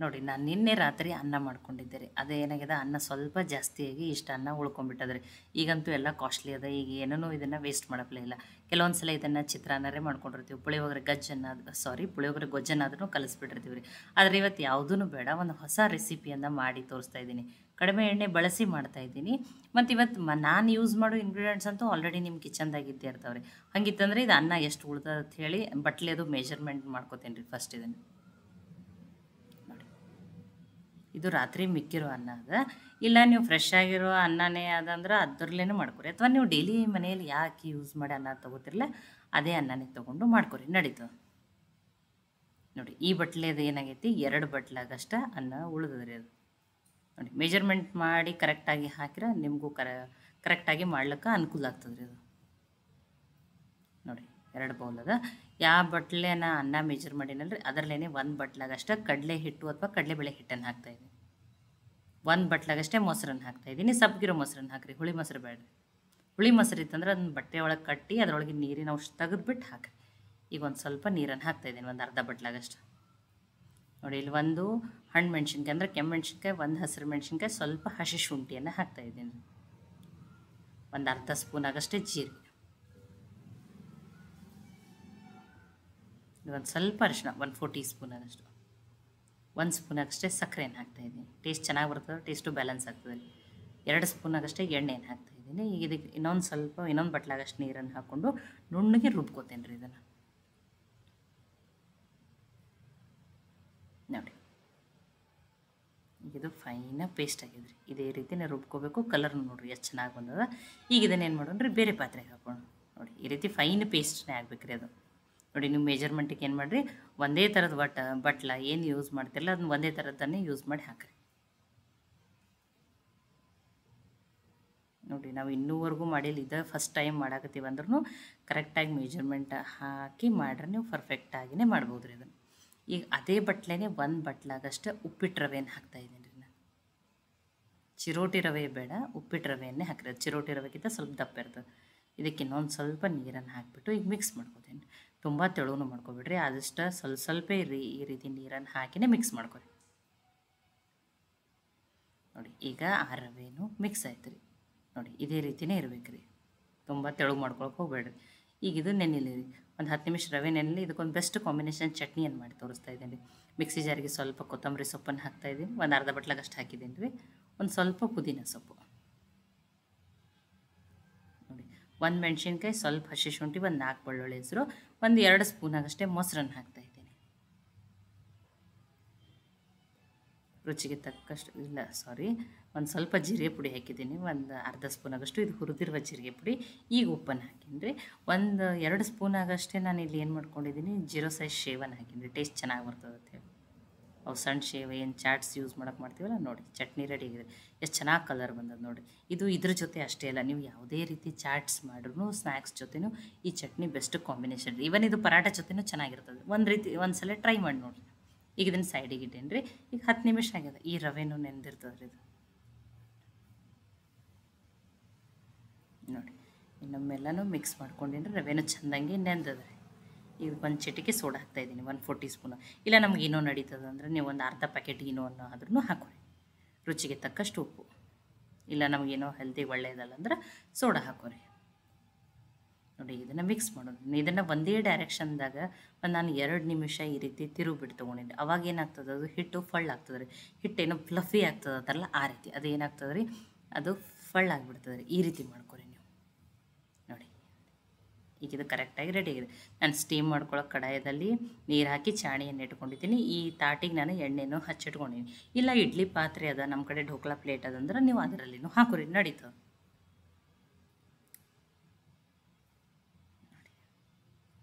ನೋಡಿ ನಾನು ನಿನ್ನೆ ರಾತ್ರಿ ಅನ್ನ ಮಾಡ್ಕೊಂಡಿದ್ದೆ ರೀ. ಅದೇನಾಗಿದೆ, ಅನ್ನ ಸ್ವಲ್ಪ ಜಾಸ್ತಿಯಾಗಿ ಇಷ್ಟು ಅನ್ನ ಉಳ್ಕೊಂಡ್ಬಿಟ್ಟದ್ರಿ. ಈಗಂತೂ ಎಲ್ಲ ಕಾಸ್ಟ್ಲಿ ಅದ, ಈಗ ಏನೂ ಇದನ್ನು ವೇಸ್ಟ್ ಮಾಡಪ್ಲೇ ಇಲ್ಲ. ಕೆಲವೊಂದು ಸಲ ಇದನ್ನು ಚಿತ್ರಾನ್ನರೇ ಮಾಡ್ಕೊಂಡಿರ್ತೀವಿ, ಪುಳಿಯೋಗರೆ ಗೊಜ್ಜನ್ನಾದ್ರೂ ಕಲಿಸ್ಬಿಟ್ಟಿರ್ತೀವಿ ರೀ. ಆದರೆ ಇವತ್ತು ಯಾವುದೂ ಬೇಡ, ಒಂದು ಹೊಸ ರೆಸಿಪಿಯನ್ನು ಮಾಡಿ ತೋರಿಸ್ತಾ ಇದ್ದೀನಿ. ಕಡಿಮೆ ಎಣ್ಣೆ ಬಳಸಿ ಮಾಡ್ತಾ ಇದ್ದೀನಿ. ಮತ್ತು ಇವತ್ತು ನಾನು ಯೂಸ್ ಮಾಡೋ ಇಂಗ್ರೀಡಿಯೆಂಟ್ಸ್ ಅಂತೂ ಆಲ್ರೆಡಿ ನಿಮ್ಮ ಕಿಚನ್ದಾಗ ಇದ್ದೇ ಇರ್ತಾವೆ ರೀ. ಹಂಗಿತ್ತಂದ್ರೆ ಇದು ಅನ್ನ ಎಷ್ಟು ಉಳ್ದದ ಅಂತ ಹೇಳಿ ಬಟ್ಲೆ ಅದು ಮೆಜರ್ಮೆಂಟ್ ಮಾಡ್ಕೋತೀನಿ ರೀ ಫಸ್ಟ್ ಇದನ್ನು. ಇದು ರಾತ್ರಿ ಮಿಕ್ಕಿರೋ ಅನ್ನ ಅದ. ಇಲ್ಲ ನೀವು ಫ್ರೆಶ್ ಆಗಿರೋ ಅನ್ನನೇ ಅದಂದ್ರೆ ಅದರಲ್ಲೇ ಮಾಡ್ಕೊರಿ, ಅಥವಾ ನೀವು ಡೈಲಿ ಮನೆಯಲ್ಲಿ ಯಾಕೆ ಯೂಸ್ ಮಾಡಿ ಅನ್ನ ತೊಗೋತಿರಲ್ಲ ಅದೇ ಅನ್ನನೇ ತೊಗೊಂಡು ಮಾಡ್ಕೊರಿ, ನಡೀತದೆ. ನೋಡಿ ಈ ಬಟ್ಲೆದು ಏನಾಗೈತಿ, 2 ಬಟ್ಲಾಗಷ್ಟ ಅನ್ನ ಉಳಿದ್ರಿ. ಅದು ನೋಡಿ ಮೆಜರ್ಮೆಂಟ್ ಮಾಡಿ ಕರೆಕ್ಟಾಗಿ ಹಾಕಿದ್ರೆ ನಿಮಗೂ ಕರೆಕ್ಟಾಗಿ ಮಾಡ್ಲಿಕ್ಕೆ ಅನುಕೂಲ ಆಗ್ತದೆ ರೀ. ಅದು ನೋಡಿ 2 ಬೌಲ್ ಅದ. ಯಾವ ಬಟ್ಲೆನ ಅನ್ನ ಮೆಜರ್ ಮಾಡಿನಲ್ರಿ ಅದರಲ್ಲೇ 1 ಬಟ್ಲಾಗಷ್ಟ ಕಡಲೆ ಹಿಟ್ಟು ಅಥವಾ ಕಡಲೆಬೇಳೆ ಹಿಟ್ಟನ್ನು ಹಾಕ್ತಾಯಿದ್ದೀನಿ. 1 ಬಟ್ಲಾಗಷ್ಟೇ ಮೊಸರನ್ನು ಹಾಕ್ತಾಯಿದ್ದೀನಿ. ಸಪ್ಪಗಿರೋ ಮೊಸರನ್ನು ಹಾಕಿರಿ, ಹುಳಿ ಮೊಸರು ಬೇಡ್ರಿ. ಹುಳಿ ಮೊಸರು ಇತ್ತಂದ್ರೆ ಅದನ್ನ ಬಟ್ಟೆ ಒಳಗೆ ಕಟ್ಟಿ ಅದರೊಳಗೆ ನೀರಿನ ಅಂಶ ತೆಗೆದುಬಿಟ್ಟು ಹಾಕಿರಿ. ಈಗ ಒಂದು ಸ್ವಲ್ಪ ನೀರನ್ನು ಹಾಕ್ತಾಯಿದ್ದೀನಿ, ಒಂದು ಅರ್ಧ ಬಟ್ಲಾಗಷ್ಟು. ನೋಡಿ ಇಲ್ಲಿ 1 ಹಣ್ಣು ಮೆಣಸಿನ್ಕಾಯಿ ಅಂದರೆ ಕೆಮ್ಮು ಮೆಣಸಿನ್ಕಾಯಿ, 1 ಹಸಿರು ಮೆಣಸಿನ್ಕಾಯಿ, ಸ್ವಲ್ಪ ಹಸಿ ಶುಂಠಿಯನ್ನು ಹಾಕ್ತಾಯಿದ್ದೀನಿ. ಒಂದು ಅರ್ಧ ಸ್ಪೂನ್ ಆಗಷ್ಟೇ ಜೀರಿಗೆ, ಒಂದು ಸ್ವಲ್ಪ ಅರಿಶಿನ, 1/4 ಟೀ ಸ್ಪೂನ್ ಆಗಷ್ಟು, 1 ಸ್ಪೂನ್ ಆಗಷ್ಟೇ ಸಕ್ಕರೆಯನ್ನು ಹಾಕ್ತಾಯಿದ್ದೀನಿ. ಟೇಸ್ಟ್ ಚೆನ್ನಾಗಿ ಬರ್ತದೆ, ಟೇಸ್ಟು ಬ್ಯಾಲೆನ್ಸ್ ಆಗ್ತದೆ. 2 ಸ್ಪೂನ್ ಆಗಷ್ಟೇ ಎಣ್ಣೆಯನ್ನು ಹಾಕ್ತಾಯಿದ್ದೀನಿ. ಈಗ ಇದಕ್ಕೆ ಇನ್ನೊಂದು ಬಟ್ಲಾಗಷ್ಟು ನೀರನ್ನು ಹಾಕ್ಕೊಂಡು ನುಣ್ಣಗೆ ರುಬ್ಕೋತೇನೆ ರೀ ಇದನ್ನು. ನೋಡಿ ಈಗ ಇದು ಫೈನಾಗಿ ಪೇಸ್ಟ್ ಆಗಿದ್ರಿ. ಇದೇ ರೀತಿನೇ ರುಬ್ಕೋಬೇಕು. ಕಲರ್ ನೋಡಿರಿ ಎಷ್ಟು ಚೆನ್ನಾಗಿ ಬಂದದ. ಈಗ ಇದನ್ನೇನು ಮಾಡೋಣ್ರಿ, ಬೇರೆ ಪಾತ್ರೆಗೆ ಹಾಕೊಂಡು ನೋಡಿ ಈ ರೀತಿ ಫೈನ್ ಪೇಸ್ಟ್ನೇ ಆಗ್ಬೇಕು ರೀ ಅದು. ನೋಡಿ ನೀವು ಮೆಜರ್ಮೆಂಟಿಗೆ ಏನು ಮಾಡಿರಿ, ಒಂದೇ ಥರದ ಬಟ್ಲ ಏನು ಯೂಸ್ ಮಾಡ್ತಿರಲ್ಲ ಅದನ್ನ ಒಂದೇ ಥರದನ್ನೇ ಯೂಸ್ ಮಾಡಿ ಹಾಕಿರಿ. ನೋಡಿ ನಾವು ಇನ್ನೂವರೆಗೂ ಮಾಡಿಲ್ಲ, ಇದು ಫಸ್ಟ್ ಟೈಮ್ ಮಾಡಾಕತ್ತೀವಿ ಅಂದ್ರೂ ಕರೆಕ್ಟಾಗಿ ಮೆಜರ್ಮೆಂಟ್ ಹಾಕಿ ಮಾಡ್ರೆ ನೀವು ಪರ್ಫೆಕ್ಟಾಗಿಯೇ ಮಾಡ್ಬೋದು ರೀ ಅದನ್ನು. ಈಗ ಅದೇ ಬಟ್ಲೆನೇ 1 ಬಟ್ಲಾಗಷ್ಟು ಉಪ್ಪಿಟ್ಟು ರವೆಯನ್ನು ಹಾಕ್ತಾಯಿದ್ದೀನಿ ರೀ ನಾನು. ಚಿರೋಟಿ ರವೆ ಬೇಡ, ಉಪ್ಪಿಟ್ಟು ರವೆಯನ್ನೇ ಹಾಕಿರಿ. ಚಿರೋಟಿ ರವೆಗಿಂತ ಸ್ವಲ್ಪ ದಪ್ಪ ಇರ್ತದೆ. ಇದಕ್ಕೆ ಇನ್ನೊಂದು ಸ್ವಲ್ಪ ನೀರನ್ನು ಹಾಕಿಬಿಟ್ಟು ಈಗ ಮಿಕ್ಸ್ ಮಾಡ್ಕೋತೀನಿ. ತುಂಬ ತೆಳುವೂ ಮಾಡ್ಕೊಬಿಡ್ರಿ, ಆದಷ್ಟು ಸ್ವಲ್ಪ ಈ ರೀತಿ ನೀರನ್ನು ಹಾಕಿನೇ ಮಿಕ್ಸ್ ಮಾಡ್ಕೊರಿ. ನೋಡಿ ಈಗ ಆ ರವೆನೂ ಮಿಕ್ಸ್ ಆಯ್ತು ರೀ. ನೋಡಿ ಇದೇ ರೀತಿಯೇ ಇರಬೇಕು ರೀ, ತುಂಬ ತೆಳು ಮಾಡ್ಕೊಳಕ್ಕೆ ಹೋಗ್ಬೇಡ್ರಿ. ಈಗ ಇದು ನೆನೆಲಿ ರೀ, ಒಂದು 10 ನಿಮಿಷ ರವೆ ನೆನೆಲಿ. ಇದಕ್ಕೊಂದು ಬೆಸ್ಟ್ ಕಾಂಬಿನೇಷನ್ ಚಟ್ನಿಯನ್ನು ಮಾಡಿ ತೋರಿಸ್ತಾ ಇದ್ದೀನಿ ರೀ. ಮಿಕ್ಸಿ ಜಾರಿಗೆ ಸ್ವಲ್ಪ ಕೊತ್ತಂಬರಿ ಸೊಪ್ಪನ್ನು ಹಾಕ್ತಾಯಿದ್ದೀನಿ, ಒಂದು ಅರ್ಧ ಬಟ್ಲಾಗಷ್ಟು ಹಾಕಿದ್ದೀನಿ ರೀ. ಒಂದು ಸ್ವಲ್ಪ ಪುದೀನ ಸೊಪ್ಪು, ನೋಡಿ 1 ಮೆಣಸಿನ್ಕಾಯಿ, ಸ್ವಲ್ಪ ಹಸಿ ಶುಂಠಿ, ಒಂದು 4 ಬೆಳ್ಳುಳ್ಳಿ ಹೆಸರು, ಒಂದು 2 ಸ್ಪೂನ್ ಆಗಷ್ಟೇ ಮೊಸರನ್ನು ಹಾಕ್ತಾಯಿದ್ದೀನಿ. ರುಚಿಗೆ ತಕ್ಕಷ್ಟು ಒಂದು ಸ್ವಲ್ಪ ಜೀರಿಗೆ ಪುಡಿ ಹಾಕಿದ್ದೀನಿ, ಒಂದು ಅರ್ಧ ಸ್ಪೂನ್ ಆಗಷ್ಟು. ಇದು ಹುರಿದಿರುವ ಜೀರಿಗೆ ಪುಡಿ. ಈಗ ಉಪ್ಪನ್ನು ಹಾಕೀನಿ ರೀ. ಒಂದು 2 ಸ್ಪೂನ್ ಆಗಷ್ಟೇ ನಾನು ಇಲ್ಲಿ ಏನು ಮಾಡ್ಕೊಂಡಿದ್ದೀನಿ, 0 ಸೈಜ್ ಶೇವನ್ನು ಹಾಕೀನಿ ರೀ, ಟೇಸ್ಟ್ ಚೆನ್ನಾಗಿ ಬರ್ತದೆ ಅಂತೇಳಿ. ಅವು ಸಣ್ಣ ಶೇವ್ ಏನು ಚಾಟ್ಸ್ ಯೂಸ್ ಮಾಡೋಕೆ ಮಾಡ್ತೀವಲ್ಲ, ನೋಡಿ ಚಟ್ನಿ ರೆಡಿ ಆಗಿದೆ. ಎಷ್ಟು ಚೆನ್ನಾಗಿ ಕಲರ್ ಬಂದದ್ದು ನೋಡಿ. ಇದು ಇದ್ರ ಜೊತೆ ಅಷ್ಟೇ ಅಲ್ಲ, ನೀವು ಯಾವುದೇ ರೀತಿ ಚಾಟ್ಸ್ ಮಾಡ್ರೂ ಸ್ನ್ಯಾಕ್ಸ್ ಜೊತೆನೂ ಈ ಚಟ್ನಿ ಬೆಸ್ಟ್ ಕಾಂಬಿನೇಷನ್ ರೀ. ಇವನ್ ಇದು ಪರಾಟ ಜೊತೆನೂ ಚೆನ್ನಾಗಿರ್ತದೆ. ಒಂದು ಸಲ ಟ್ರೈ ಮಾಡಿ ನೋಡಿರಿ. ಈಗ ಇದನ್ನು ಸೈಡಿಗೆ ಇಟ್ಟೇನಿ ರೀ. ಈಗ 10 ನಿಮಿಷ ಆಗ್ಯದ. ಈ ರವೆನೂ ನೆಂದಿರ್ತದೆ ರೀ ಇದು. ನೋಡಿ ಇನ್ನೊಮ್ಮೆಲ್ಲನೂ ಮಿಕ್ಸ್ ಮಾಡ್ಕೊಂಡೇನಿ ರೀ. ರವೆನೂ ಚೆಂದಂಗೆ ನೆಂದದ ರೀ. ಈಗ ಒಂದು ಚಿಟಿಕೆ ಸೋಡಾ ಹಾಕ್ತಾಯಿದ್ದೀನಿ, 1/4 ಟೀ ಸ್ಪೂನು. ಇಲ್ಲ ನಮ್ಗೆ ಏನೋ ನಡೀತದೆ ಅಂದರೆ ನೀವು ಒಂದು ಅರ್ಧ ಪ್ಯಾಕೆಟ್ ಏನೋ ಆದ್ರೂ ಹಾಕೋರಿ. ರುಚಿಗೆ ತಕ್ಕಷ್ಟು ಉಪ್ಪು. ಇಲ್ಲ ನಮಗೇನೋ ಹೆಲ್ತಿ ಒಳ್ಳೆಯದಲ್ಲ ಅಂದ್ರೆ ಸೋಡಾ ಹಾಕೋರಿ. ನೋಡಿ ಇದನ್ನು ಮಿಕ್ಸ್ ಮಾಡೋದು. ಇದನ್ನು ಒಂದೇ ಡೈರೆಕ್ಷನ್ದಾಗ ನಾನು 2 ನಿಮಿಷ ಈ ರೀತಿ ತಿರುಗಿಬಿಟ್ಟು ತೊಗೊಂಡಿದ್ದೆ. ಅವಾಗ ಏನಾಗ್ತದೆ, ಅದು ಹಿಟ್ಟು ಫಳ್ಳಾಗ್ತದೆ ರೀ. ಹಿಟ್ಟೇನೋ ಫ್ಲಫಿ ಆಗ್ತದೆ ಅದಲ್ಲ, ಆ ರೀತಿ ಅದು ಏನಾಗ್ತದೆ ರೀ, ಅದು ಫಳ್ಳಾಗಿಬಿಡ್ತದೆ ರೀ. ಈ ರೀತಿ ಮಾಡ್ಕೊರಿ ನೀವು. ನೋಡಿ ಈಗ ಇದು ಕರೆಕ್ಟಾಗಿ ರೆಡಿ ಆಗಿದೆ. ನಾನು ಸ್ಟೀಮ್ ಮಾಡ್ಕೊಳ್ಳೋ ಕಡಾಯದಲ್ಲಿ ನೀರು ಹಾಕಿ ಚಾಣಿಯನ್ನು ಇಟ್ಕೊಂಡಿದ್ದೀನಿ. ಈ ತಾಟಿಗೆ ನಾನು ಎಣ್ಣೆನೂ ಹಚ್ಚಿಟ್ಕೊಂಡಿದ್ದೀನಿ. ಇಲ್ಲ ಇಡ್ಲಿ ಪಾತ್ರೆ ಅದ, ನಮ್ಮ ಕಡೆ ಢೋಕ್ಲಾ ಪ್ಲೇಟ್ ಅದಂದ್ರೆ ನೀವು ಅದರಲ್ಲಿನೂ ಹಾಕೋರಿ, ನಡೀತದೆ.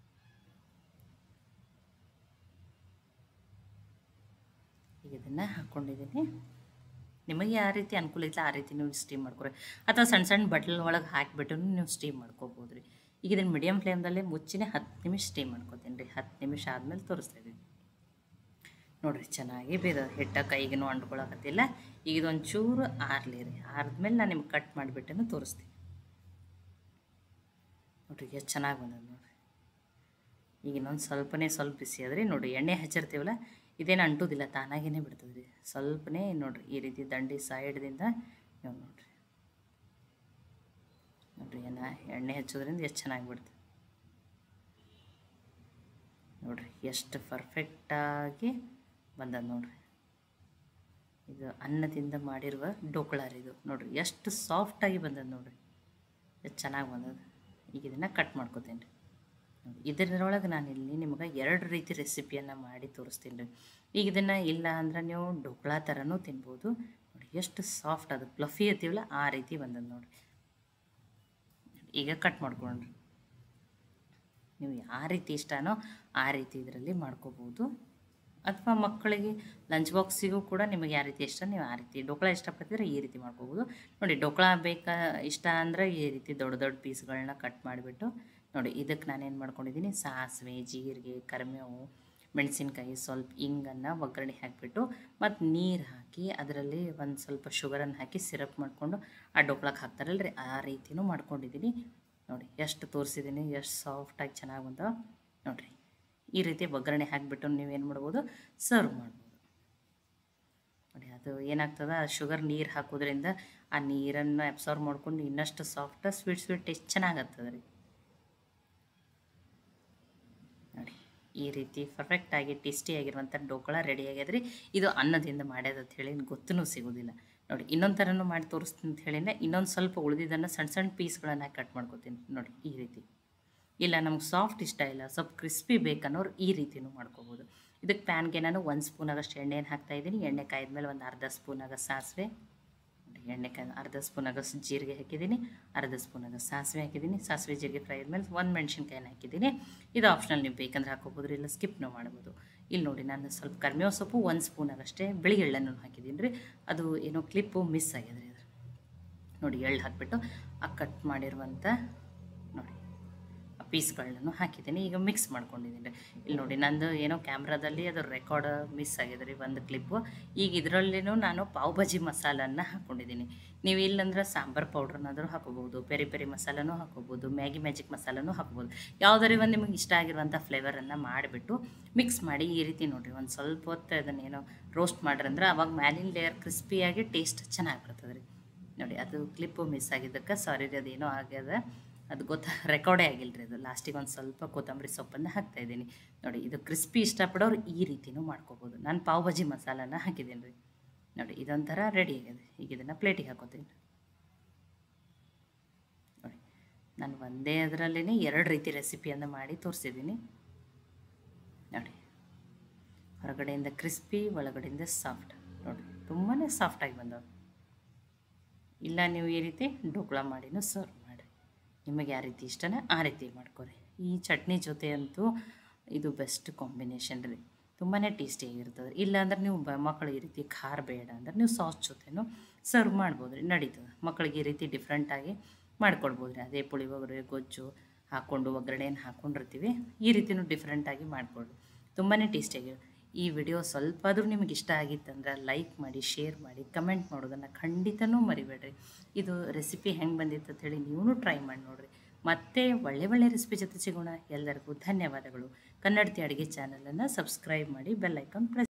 ಈಗ ಇದನ್ನು ಹಾಕ್ಕೊಂಡಿದ್ದೀನಿ. ನಿಮಗೆ ಯಾವ ರೀತಿ ಅನುಕೂಲ ಐತಲ್ಲ ಆ ರೀತಿ ನೀವು ಸ್ಟೀಮ್ ಮಾಡ್ಕೊರಿ, ಅಥವಾ ಸಣ್ಣ ಸಣ್ಣ ಬಟ್ಲ್ ಒಳಗೆ ಹಾಕಿಬಿಟ್ಟು ನೀವು ಸ್ಟೀಮ್ ಮಾಡ್ಕೋಬೋದು ರೀ. ಈಗ ಇದನ್ನು ಮೀಡಿಯಮ್ ಫ್ಲೇಮ್ದಲ್ಲೇ ಮುಚ್ಚಿನೇ 10 ನಿಮಿಷ ಸ್ಟೀಮ್ ಮಾಡ್ಕೋತೀನಿ ರೀ. 10 ನಿಮಿಷ ಆದಮೇಲೆ ತೋರಿಸ್ತಾ ಇದ್ದೀನಿ. ನೋಡಿರಿ ಚೆನ್ನಾಗಿ ಹಿಟ್ಟ ಕೈಗೂ ಅಂಡ್ಕೊಳಕತ್ತಿಲ್ಲ. ಈಗ ಇದೊಂದು ಚೂರು ಆರಲಿ ರೀ. ಆರಿದ್ಮೇಲೆ ನಾನು ನಿಮ್ಗೆ ಕಟ್ ಮಾಡಿಬಿಟ್ಟೇನು ತೋರಿಸ್ತೀನಿ. ನೋಡಿರಿ ಎಷ್ಟು ಚೆನ್ನಾಗಿ ಬಂದದ್ದು ನೋಡಿರಿ. ಈಗ ಇನ್ನೊಂದು ಸ್ವಲ್ಪ ಬಿಸಿ ಆದ್ರಿ. ನೋಡಿ ಎಣ್ಣೆ ಹಚ್ಚಿರ್ತೀವಲ್ಲ, ಇದೇನು ಅಂಟೋದಿಲ್ಲ, ತಾನಾಗೇ ಬಿಡ್ತದೆ ರೀ. ಸ್ವಲ್ಪನೇ ನೋಡಿರಿ ಈ ರೀತಿ ದಂಡಿ ಸೈಡ್ದಿಂದ ನೀವು ನೋಡಿರಿ ಎಣ್ಣೆ ಹಚ್ಚೋದ್ರಿಂದ ಎಷ್ಟು ಚೆನ್ನಾಗಿ ಬಿಡ್ತದೆ ನೋಡಿರಿ. ಎಷ್ಟು ಪರ್ಫೆಕ್ಟಾಗಿ ಬಂದದ್ದು ನೋಡಿರಿ. ಇದು ಅನ್ನದಿಂದ ಮಾಡಿರುವ ಡೋಕ್ಲಾ ರೀ ಇದು. ನೋಡಿರಿ ಎಷ್ಟು ಸಾಫ್ಟಾಗಿ ಬಂದದ್ದು ನೋಡಿರಿ, ಎಷ್ಟು ಚೆನ್ನಾಗಿ ಬಂದದ್ದು. ಈಗ ಇದನ್ನು ಕಟ್ ಮಾಡ್ಕೋತೀನಿ ರೀ. ನೋಡಿ ಇದರೊಳಗೆ ನಾನಿಲ್ಲಿ ನಿಮ್ಗೆ 2 ರೀತಿ ರೆಸಿಪಿಯನ್ನು ಮಾಡಿ ತೋರಿಸ್ತೀನಿ ರೀ. ಈಗ ಇದನ್ನು ಇಲ್ಲ ಅಂದ್ರೆ ನೀವು ಡೋಕ್ಲಾ ಥರನೂ ತಿನ್ಬೋದು. ನೋಡಿ ಎಷ್ಟು ಸಾಫ್ಟ್ ಅದು ಫ್ಲಫಿ ಇರ್ತೀವಲ್ಲ ಆ ರೀತಿ ಬಂದದ್ದು ನೋಡಿರಿ. ಈಗ ಕಟ್ ಮಾಡ್ಕೊಂಡ್ರಿ. ನೀವು ಯಾವ ರೀತಿ ಇಷ್ಟನೋ ಆ ರೀತಿ ಇದರಲ್ಲಿ ಮಾಡ್ಕೋಬೋದು. ಅಥವಾ ಮಕ್ಕಳಿಗೆ ಲಂಚ್ ಬಾಕ್ಸಿಗೂ ಕೂಡ ನಿಮಗೆ ಯಾವ ರೀತಿ ಇಷ್ಟ ನೀವು ಆ ರೀತಿ. ಡೋಕ್ಲಾ ಇಷ್ಟಪಡ್ತಿದ್ರೆ ಈ ರೀತಿ ಮಾಡ್ಕೋಬೋದು. ನೋಡಿ ಡೋಕ್ಲಾ ಇಷ್ಟ ಅಂದರೆ ಈ ರೀತಿ ದೊಡ್ಡ ದೊಡ್ಡ ಪೀಸ್ಗಳನ್ನ ಕಟ್ ಮಾಡಿಬಿಟ್ಟು ನೋಡಿ ಇದಕ್ಕೆ ನಾನೇನು ಮಾಡ್ಕೊಂಡಿದ್ದೀನಿ, ಸಾಸಿವೆ, ಜೀರಿಗೆ, ಕರಿಬೇವು, ಮೆಣಸಿನ್ಕಾಯಿ, ಸ್ವಲ್ಪ ಹಿಂಗನ್ನು ಒಗ್ಗರಣೆ ಹಾಕಿಬಿಟ್ಟು ಮತ್ತು ನೀರು ಹಾಕಿ ಅದರಲ್ಲಿ ಒಂದು ಸ್ವಲ್ಪ ಶುಗರನ್ನು ಹಾಕಿ ಸಿರಪ್ ಮಾಡಿಕೊಂಡು ಆ ಡೋಕ್ಲಾಕ್ಕೆ ಹಾಕ್ತಾರಲ್ರಿ ಆ ರೀತಿನೂ ಮಾಡ್ಕೊಂಡಿದ್ದೀನಿ. ನೋಡಿ ಎಷ್ಟು ತೋರಿಸಿದ್ದೀನಿ, ಎಷ್ಟು ಸಾಫ್ಟಾಗಿ ಚೆನ್ನಾಗಿ ಬಂದ ನೋಡಿರಿ. ಈ ರೀತಿ ಒಗ್ಗರಣೆ ಹಾಕಿಬಿಟ್ಟು ನೀವೇನು ಮಾಡ್ಬೋದು, ಸರ್ವ್ ಮಾಡ್ಬೋದು. ನೋಡಿ ಅದು ಏನಾಗ್ತದೆ, ಆ ಶುಗರ್ ನೀರು ಹಾಕೋದ್ರಿಂದ ಆ ನೀರನ್ನು ಅಬ್ಸಾರ್ವ್ ಮಾಡ್ಕೊಂಡು ಇನ್ನಷ್ಟು ಸಾಫ್ಟ್ ಸ್ವೀಟ್ ಟೇಸ್ಟ್ ಚೆನ್ನಾಗತ್ತದ ರೀ. ನೋಡಿ ಈ ರೀತಿ ಪರ್ಫೆಕ್ಟಾಗಿ ಟೇಸ್ಟಿಯಾಗಿರುವಂಥ ಡೋಕ್ಲಾ ರೆಡಿ ಆಗ್ಯದ್ರಿ. ಇದು ಅನ್ನದಿಂದ ಮಾಡ್ಯದ ಅಂತ ಹೇಳಿ ಗೊತ್ತೂ ಸಿಗೋದಿಲ್ಲ. ನೋಡಿ ಇನ್ನೊಂದು ಥರನೂ ಮಾಡಿ ತೋರಿಸ್ತೀನಿ ಅಂತ ಹೇಳಿದ್ರೆ ಇನ್ನೊಂದು ಸ್ವಲ್ಪ ಉಳಿದಿದ್ದನ್ನು ಸಣ್ಣ ಸಣ್ಣ ಪೀಸ್ಗಳನ್ನು ಕಟ್ ಮಾಡ್ಕೊತೀನಿ. ನೋಡಿ ಈ ರೀತಿ. ಇಲ್ಲ ನಮ್ಗೆ ಸಾಫ್ಟ್ ಇಷ್ಟ ಇಲ್ಲ, ಸ್ವಲ್ಪ ಕ್ರಿಸ್ಪಿ ಬೇಕನ್ನೋರು ಈ ರೀತಿನೂ ಮಾಡ್ಕೋಬೋದು. ಇದಕ್ಕೆ ಪ್ಯಾನ್ಗೆ ನಾನು 1 ಸ್ಪೂನಾಗಷ್ಟು ಎಣ್ಣೆಯನ್ನು ಹಾಕ್ತಾಯಿದ್ದೀನಿ. ಎಣ್ಣೆ ಕಾಯ್ದ್ಮೇಲೆ ಒಂದು ಅರ್ಧ ಸ್ಪೂನಾಗಷ್ಟು ಸಾಸಿವೆ, ಅರ್ಧ ಸ್ಪೂನಾಗಷ್ಟು ಜೀರಿಗೆ ಹಾಕಿದ್ದೀನಿ, ಅರ್ಧ ಸ್ಪೂನಾಗಷ್ಟು ಸಾಸಿವೆ ಹಾಕಿದ್ದೀನಿ. ಸಾಸಿವೆ ಜೀರಿಗೆ ಫ್ರೈ ಆದಮೇಲೆ 1 ಮೆಣಸಿನ್ಕಾಯಿನ ಹಾಕಿದ್ದೀನಿ. ಇದು ಆಪ್ಷನಲ್, ನೀವು ಬೇಕಂದ್ರೆ ಹಾಕೋಬೋದು, ಇಲ್ಲ ಸ್ಕಿಪ್ನೂ ಮಾಡ್ಬೋದು. ಇಲ್ಲಿ ನೋಡಿ ನಾನು ಸ್ವಲ್ಪ ಕರಿಬೇವು ಸೊಪ್ಪು 1 ಸ್ಪೂನಾಗಷ್ಟೇ ಬಿಳಿ ಎಳ್ಳನ್ನು ಹಾಕಿದ್ದೀನಿ ರೀ. ಅದು ಏನೋ ಕ್ಲಿಪ್ಪು ಮಿಸ್ ಆಗಿದೆ ರೀ ಅದು. ನೋಡಿ ಎಳ್ಳು ಹಾಕಿಬಿಟ್ಟು ಆ ಕಟ್ ಮಾಡಿರುವಂಥ ನೋಡಿ ಆ ಪೀಸ್ಗಳನ್ನೂ ಹಾಕಿದ್ದೀನಿ. ಈಗ ಮಿಕ್ಸ್ ಮಾಡ್ಕೊಂಡಿದ್ದೀನಿ ರೀ. ಇಲ್ಲಿ ನೋಡಿ ನಂದು ಏನೋ ಕ್ಯಾಮ್ರಾದಲ್ಲಿ ಅದು ರೆಕಾರ್ಡ್ ಮಿಸ್ ಆಗಿದೆ ರೀ ಒಂದು ಕ್ಲಿಪ್ಪು. ಈಗ ಇದರಲ್ಲಿನೂ ನಾನು ಪಾವ್ ಭಾಜಿ ಮಸಾಲನ್ನು ಹಾಕ್ಕೊಂಡಿದ್ದೀನಿ. ನೀವು ಇಲ್ಲಂದ್ರೆ ಸಾಂಬಾರು ಪೌಡ್ರನ್ನಾದರೂ ಹಾಕೋಬೋದು, ಪೆರಿ ಪೆರಿ ಮಸಾಲನೂ ಹಾಕೋಬೋದು, ಮ್ಯಾಗಿ ಮ್ಯಾಜಿಕ್ ಮಸಾಲನೂ ಹಾಕೋಬೋದು. ಯಾವುದಾರು ಒಂದು ನಿಮಗೆ ಇಷ್ಟ ಆಗಿರುವಂಥ ಫ್ಲೇವರನ್ನು ಮಾಡಿಬಿಟ್ಟು ಮಿಕ್ಸ್ ಮಾಡಿ ಈ ರೀತಿ ನೋಡಿರಿ ಒಂದು ಸ್ವಲ್ಪ ಹೊತ್ತು ಅದನ್ನೇನೋ ರೋಸ್ಟ್ ಮಾಡ್ರಂದ್ರೆ ಅವಾಗ ಮ್ಯಾಲಿನ ಲೇಯರ್ ಕ್ರಿಸ್ಪಿಯಾಗಿ ಟೇಸ್ಟ್ ಚೆನ್ನಾಗಿ ಬರ್ತದೆ ರೀ. ನೋಡಿ ಅದು ಕ್ಲಿಪ್ಪು ಮಿಸ್ ಆಗಿದ್ದಕ್ಕೆ ಸಾರಿ ರೀ, ಅದೇನೋ ಆಗ್ಯದ, ಅದು ರೆಕಾರ್ಡೇ ಆಗಿಲ್ಲ ರೀ ಅದು. ಲಾಸ್ಟಿಗೆ ಒಂದು ಸ್ವಲ್ಪ ಕೊತ್ತಂಬರಿ ಸೊಪ್ಪನ್ನು ಹಾಕ್ತಾಯಿದ್ದೀನಿ. ನೋಡಿ ಇದು ಕ್ರಿಸ್ಪಿ ಇಷ್ಟಪಡೋರು ಈ ರೀತಿನೂ ಮಾಡ್ಕೋಬೋದು. ನಾನು ಪಾವ್ ಭಾಜಿ ಮಸಾಲನ ಹಾಕಿದ್ದೀನಿ ರೀ. ನೋಡಿ ಇದೊಂಥರ ರೆಡಿ ಆಗಿದೆ. ಈಗ ಇದನ್ನು ಪ್ಲೇಟಿಗೆ ಹಾಕೋತೀನಿ. ನೋಡಿ ನಾನು ಒಂದೇ ಅದರಲ್ಲೇ 2 ರೀತಿ ರೆಸಿಪಿಯನ್ನು ಮಾಡಿ ತೋರಿಸಿದ್ದೀನಿ. ನೋಡಿ ಹೊರಗಡೆಯಿಂದ ಕ್ರಿಸ್ಪಿ, ಒಳಗಡೆಯಿಂದ ಸಾಫ್ಟ್. ನೋಡಿ ತುಂಬಾ ಸಾಫ್ಟಾಗಿ ಬಂದವು. ಇಲ್ಲ ನೀವು ಈ ರೀತಿ ಡೋಕ್ಲಾ ಮಾಡಿನೂ ಸರ್ವ್ ಮಾಡಿ, ನಿಮಗೆ ಯಾವ ರೀತಿ ಇಷ್ಟನ ಆ ರೀತಿ ಮಾಡ್ಕೊರಿ. ಈ ಚಟ್ನಿ ಜೊತೆ ಅಂತೂ ಇದು ಬೆಸ್ಟ್ ಕಾಂಬಿನೇಷನ್ ರೀ, ತುಂಬಾ ಟೇಸ್ಟಿಯಾಗಿರ್ತದೆ. ಇಲ್ಲಾಂದ್ರೆ ನೀವು ಮಕ್ಕಳು ಈ ರೀತಿ ಖಾರ ಬೇಡ ಅಂದ್ರೆ ನೀವು ಸಾಸ್ ಜೊತೆನೂ ಸರ್ವ್ ಮಾಡ್ಬೋದು ರೀ, ನಡೀತದೆ. ಮಕ್ಕಳಿಗೆ ಈ ರೀತಿ ಡಿಫ್ರೆಂಟಾಗಿ ಮಾಡ್ಕೊಡ್ಬೋದು ರೀ. ಅದೇ ಪುಳಿಯೋಗರೆ ಗೊಜ್ಜು ಹಾಕ್ಕೊಂಡು ಒಗ್ಗರಣೆಯನ್ನು ಹಾಕ್ಕೊಂಡಿರ್ತೀವಿ, ಈ ರೀತಿಯೂ ಡಿಫ್ರೆಂಟಾಗಿ ಮಾಡಿಕೊಡ್ರಿ, ತುಂಬಾ ಟೇಸ್ಟಿಯಾಗಿರುತ್ತೆ. ಈ ವಿಡಿಯೋ ಸ್ವಲ್ಪ ಆದರೂ ನಿಮಗೆ ಇಷ್ಟ ಆಗಿತ್ತಂದ್ರೆ ಲೈಕ್ ಮಾಡಿ, ಶೇರ್ ಮಾಡಿ, ಕಮೆಂಟ್ ಮಾಡೋದನ್ನು ಖಂಡಿತನೂ ಮರಿಬೇಡ್ರಿ. ಇದು ರೆಸಿಪಿ ಹೆಂಗೆ ಬಂದಿತ್ತು ಅಂತೇಳಿ ನೀವು ಟ್ರೈ ಮಾಡಿ ನೋಡಿರಿ. ಮತ್ತೆ ಒಳ್ಳೆ ರೆಸಿಪಿ ಜೊತೆ ಸಿಗೋಣ. ಎಲ್ಲರಿಗೂ ಧನ್ಯವಾದಗಳು. ಕನ್ನಡತಿ ಅಡುಗೆ ಚಾನಲನ್ನು ಸಬ್ಸ್ಕ್ರೈಬ್ ಮಾಡಿ, ಬೆಲ್ ಐಕಾನ್ ಪ್ರೆಸ್